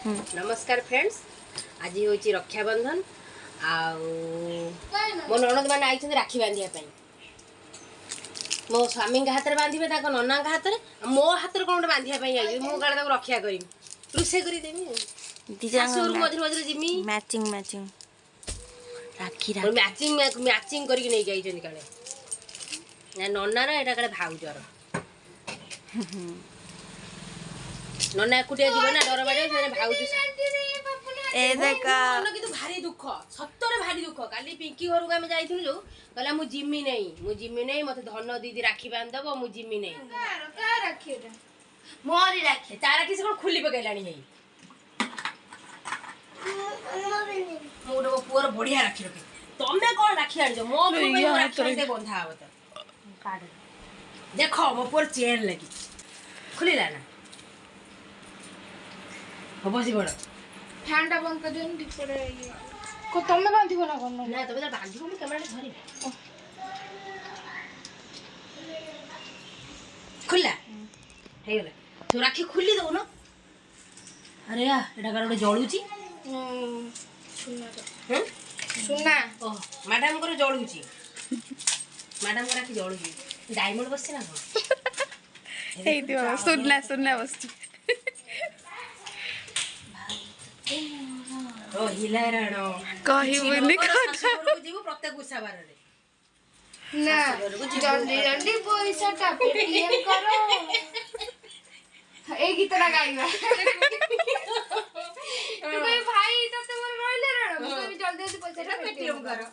नमस्कार फ्रेंड्स, आज हूँ रक्षाबंधन मो ननद मैंने आई राखी बांधापी मो स्वामी हाथ में बांधे नना हाथ में मो हाथ में कौन बांधापी आई मुझे काले रक्षा करी रोषे करदेवी शाशुर मझे मझे जिमी मैचिंग मैचिंग राखी मैचिंग मैचिंग करके नहीं जाइए काले ननार यहाँ काले भाउजर नना एकुटिया जीव ना डर बाड़े भाउज भारी दुख सतरे भारी दुख काली पिंकी घर को आम जाइलु जो कहला मु जिमी नहीं मत धन दीदी राखी बांधब मु जिमी नहीं मोरी राखी ता राखी से खुली पकैलानी है मोर पुअर बढ़िया राखी रखे तमे कौन राखी आन मो राखी बंधा हम तो देख मो पुअर चेन लगी खुलीला ना बसी बड़ फैनटा बंद कर देन डिपरे ये को तमे बांधिबो ना कोन ना तबे बांधिबो मैं कैमरा धरि खुला हे गेला तो राखी खुली दो ना अरे या एटा कर जळुची सुना सुना ओ मैडम को जळुची मैडम को राखी जळुची डायमंड बसছে ना कोन हे दियो सुनना बस ओ हिलारण कहिबनी कथा जीव प्रत्येक उसाबार रे ना जल्दी जल्दी पैसा टा पेटीएम करो ए गीतरा गाइबा तू भाई तते मोर रोइले रण मु जल्दी जल्दी पैसा टा पेटीएम करो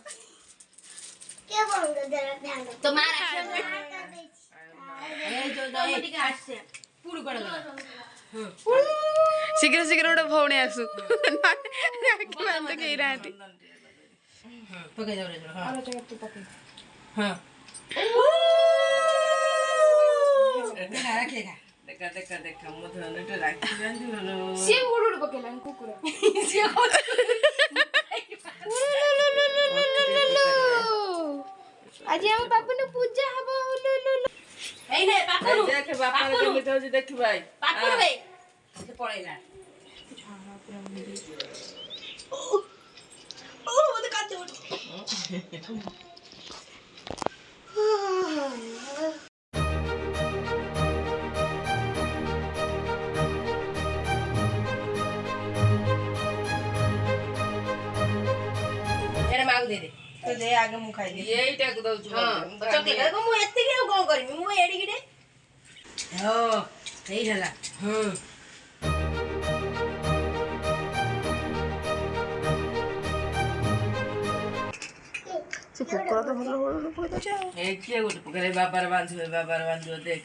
के बोल दे ध्यान तो मार ए जो दो टिके आसे पुडु कड शीघ्र शीघ्र गोटे भौणी आसु राखी बांध के राती पके जाओ रे हां अरे जगत पके हां देखा रखेगा देखा मो धन तो राखी बांधी नो से उड़ पकेला कुकुर से आज हम बापू ने पूजा हबो ए ने पापू देख बापा केमिति होजी देख भाई पापू रे से पळैला ओ मते काटे उठ एरे माग दे दे तो दे आगे मु खाई दे एईटा को दउछु हां चॉकलेट को मु एत्ते के कोन करमी मु एडी गिडे हो सही हला से कुकुर तो भलो पड़ दछ ए किए गोटे पकरे बाबार बांधियो देख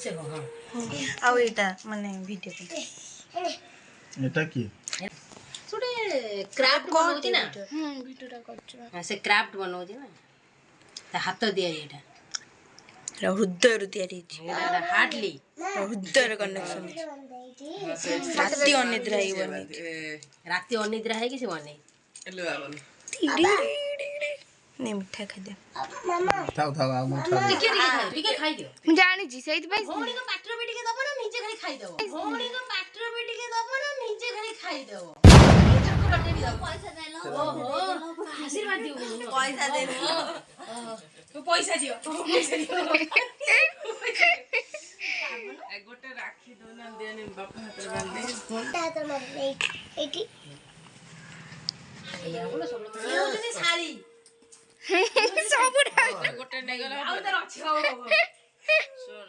से हो हां आउ एटा माने वीडियो এটা কি सुडे क्राफ्ट बनौची ना वीडियोटा करछ हां से क्राफ्ट बनौची ना ता हाथ दिया एटा हृदय तैयारी एटा हार्डली हृदय कनेक्शन राती अनिद्रा ही बने राती अनिद्रा है कि से बने एलो आवन नहीं मिठा खा दे থাও থাও আউ মুঠা टिके खाई दियो मु जानि छी सेति भाई भौणी को पाटर बेटी के दबो ना नीचे खाली खाई दबो भौणी को पाटर बेटी के दबो ना नीचे खाली खाई दबो पैसा दे लो ओहो आशीर्वाद दियो पैसा दे तू पैसा दियो गोटे राखी दो ना देने बापा हाथ बांधे दादा मत एटी या बोलो सब ये होनी साड़ी सब गोटे नहीं गला आउ तर अछि हो सुन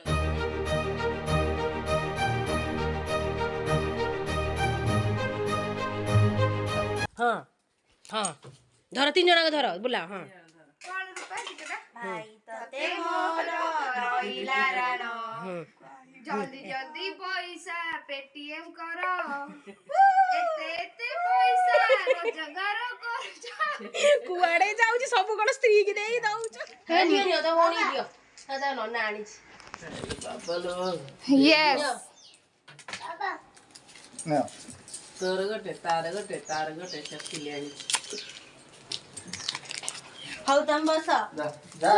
हां हां धर तीन जना धर बुला हां कोन रुपा गीतरा भाई तते मोर रहिला रानो जल्दी जल्दी पैसा पेटीएम करो एते एते पैसा रोजगार कर कुआडे जाउ छी सब कोन स्त्री के देई दउ छ हे दियो तो होनी दियो ता नन्ना आनी बाबा लो यस না तोर गोटे तार गोटे चक्की ले आई हौ तम बस যা যা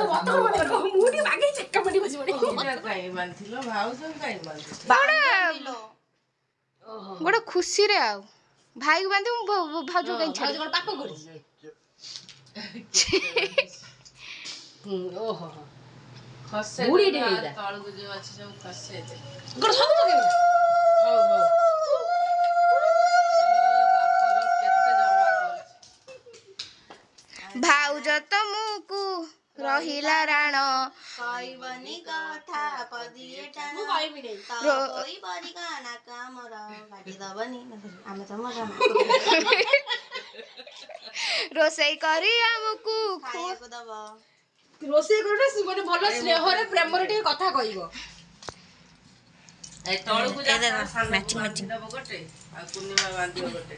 मुडी मागे चक्का पडी କାଇଁ ବାନ୍ଧିଲ ଭାଉଜ କାଇଁ ବାନ୍ଧିଲ ଗୋଟେ ଖୁସିରେ ଆଉ ଭାଇକୁ ବାନ୍ଧି ମୁଁ ଭାଉଜ କାଇଁ ଛାଡି ଭାଉଜ କଣ ପାପ କରୁଛି? ଓହୋ ଖସେ ବୁଢୀଟେ ହେଇଯା। ତଳକୁ ଯୋଉ ଅଛି ସବୁ ଖସେ ଦେ। କଣ ସବୁ ପକେଇବୁ? ହଉ ହଉ ବାପର କେତେ ଜମା କରୁଛି। ଭାଉଜ ତମକୁ ରହିଲା ରାଣ କହିବନି କଥା ପଦିଏ ଟାଣ ମୁଁ କହିବି ନାହିଁ। ତ କହିବନି କାନା କାମର କାଟି ଦବନି ଆମେ ତମର ରୋଷେଇ କରି ଆମକୁ ଖାଇବାକୁ ଦବ ରୋଷେଇ କରୁନା ମାନେ ଭଲ ସ୍ନେହରେ ପ୍ରେମରେ ଟିକେ କଥା କହିବ। ଏ ତଳକୁ ଯା ସାନକୁ ବାନ୍ଧିଦବ ଗୋଟେ ଆଉ ପୂର୍ଣ୍ଣିମା ବାନ୍ଧିବ ଗୋଟେ।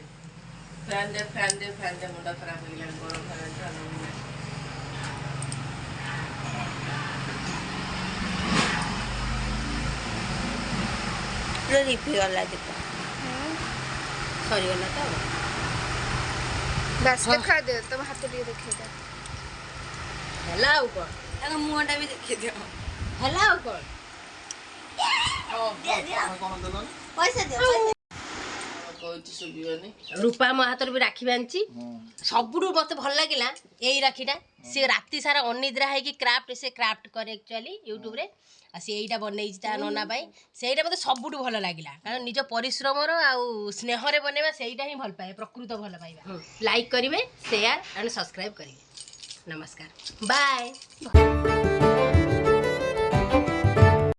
ଫ୍ୟାନ୍ ଦେ ମୁଣ୍ଡ ଖରାପ ହେଇଗଲାଣି ଗରମ ଖରାପ। ରିପି ଗଲା ଦୀପ ସରିଗଲା ତ ବାସ୍ ଦେଖାଦିଅ ତମ ହାତ ଟିକେ ଦେଖେଇଦିଅ ହେଲା ଆଉ କଣ? ତାଙ୍କ ମୁହଁଟା ବି ଦେଖିଦିଅ ହେଲା ଆଉ କଣ? ପଇସା ଦିଅ କହୁଛି ଶୁଭିବନି। ରୂପା ମୋ ହାତରେ ବି ରାକ୍ଷୀ ବାନ୍ଧିଛି। ସବୁଠୁ ମତେ ଭଲ ଲାଗିଲା ଏଇ ରାକ୍ଷୀଟା। ସିଏ ରାତି ସାରା ଅନିଦ୍ରା ହେଇକି କ୍ରାଫ୍ଟ କରେ ଆକ୍ଚୁଆଲି ୟୁଟ୍ୟୁବରେ। ଆଉ ସିଏ ଏଇଟା ବନେଇଛି ତା ନନା ପାଇଁ। ସେଇଟା ମତେ ସବୁଠୁ ଭଲ ଲାଗିଲା କାରଣ ନିଜ ପରିଶ୍ରମର ଆଉ ସ୍ନେହରେ ବନେଇବା ସେଇଟା ହିଁ ଭଲ ପାଏ ପ୍ରକୃତ ଭଲ ପାଇବା। ଲାଇକ୍ କରିବେ ସେୟାର ଆଣ୍ଡ ସବସ୍କ୍ରାଇବ୍ କରିବେ। ନମସ୍କାର ବାଏ।